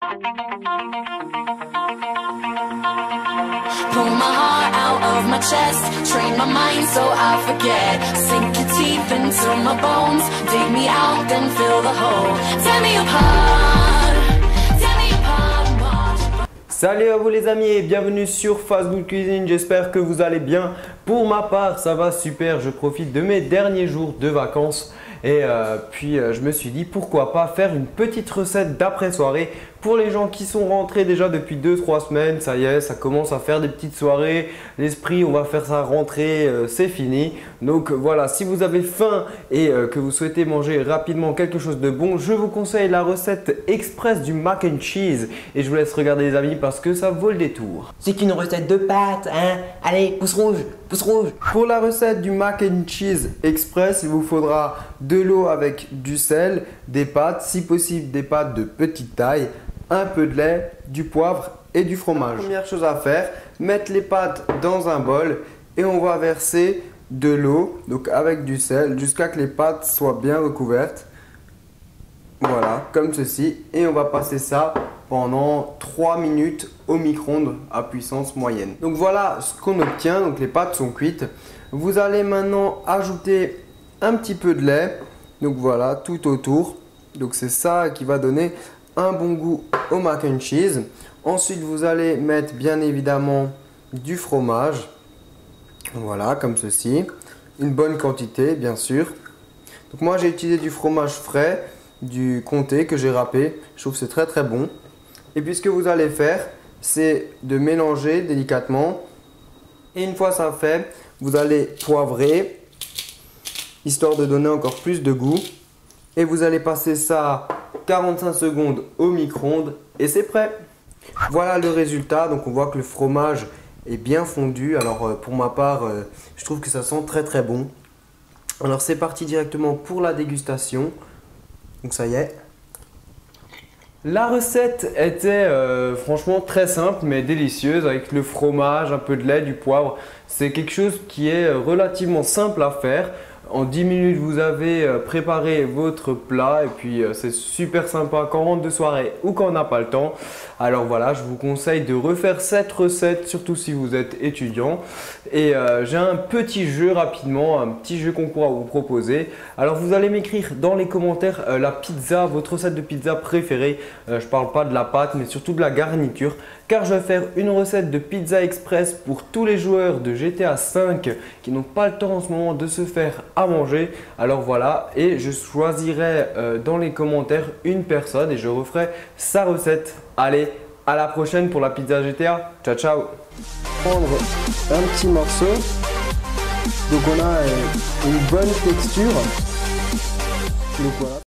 Pull my heart out of my chest, train my mind so I forget. Sink your teeth into my bones, dig me out, then fill the hole. Tear me apart, tear me apart. Salut à vous les amis et bienvenue sur Fast Good Cuisine, j'espère que vous allez bien. Pour ma part ça va super, je profite de mes derniers jours de vacances et puis je me suis dit pourquoi pas faire une petite recette d'après-soirée pour les gens qui sont rentrés déjà depuis 2-3 semaines. Ça y est, ça commence à faire des petites soirées, l'esprit on va faire ça rentrer, c'est fini. Donc voilà, si vous avez faim et que vous souhaitez manger rapidement quelque chose de bon, je vous conseille la recette express du mac and cheese et je vous laisse regarder les amis parce que ça vaut le détour. C'est qu'une recette de pâtes, hein. Allez, pouce rouge, pouce rouge. Pour la recette du mac and cheese express, il vous faudra de l'eau avec du sel, des pâtes, si possible des pâtes de petite taille, un peu de lait, du poivre et du fromage. La première chose à faire, mettre les pâtes dans un bol et on va verser de l'eau, donc avec du sel, jusqu'à que les pâtes soient bien recouvertes. Voilà, comme ceci. Et on va passer ça pendant 3 minutes au micro-ondes à puissance moyenne. Donc voilà ce qu'on obtient, donc les pâtes sont cuites. Vous allez maintenant ajouter un petit peu de lait, donc voilà, tout autour. Donc c'est ça qui va donner un bon goût au mac and cheese. Ensuite vous allez mettre bien évidemment du fromage, voilà comme ceci, une bonne quantité bien sûr. Donc moi j'ai utilisé du fromage frais, du comté que j'ai râpé, je trouve que c'est très bon. Et puis ce que vous allez faire, c'est de mélanger délicatement et une fois ça fait, vous allez poivrer histoire de donner encore plus de goût et vous allez passer ça 45 secondes au micro-ondes et c'est prêt. Voilà le résultat, donc on voit que le fromage est bien fondu. Alors pour ma part, je trouve que ça sent très bon. Alors c'est parti directement pour la dégustation. Donc ça y est. La recette était franchement très simple mais délicieuse avec le fromage, un peu de lait, du poivre. C'est quelque chose qui est relativement simple à faire. En 10 minutes, vous avez préparé votre plat et puis c'est super sympa quand on rentre de soirée ou quand on n'a pas le temps. Alors voilà, je vous conseille de refaire cette recette, surtout si vous êtes étudiant. Et j'ai un petit jeu rapidement, un petit jeu concours à vous proposer. Alors vous allez m'écrire dans les commentaires la pizza, votre recette de pizza préférée. Je ne parle pas de la pâte mais surtout de la garniture. Car je vais faire une recette de pizza express pour tous les joueurs de GTA 5 qui n'ont pas le temps en ce moment de se faire à manger. Alors voilà, et je choisirai dans les commentaires une personne et je referai sa recette. Allez, à la prochaine pour la pizza GTA. Ciao, ciao. Prendre un petit morceau. Donc on a une bonne texture. Donc voilà.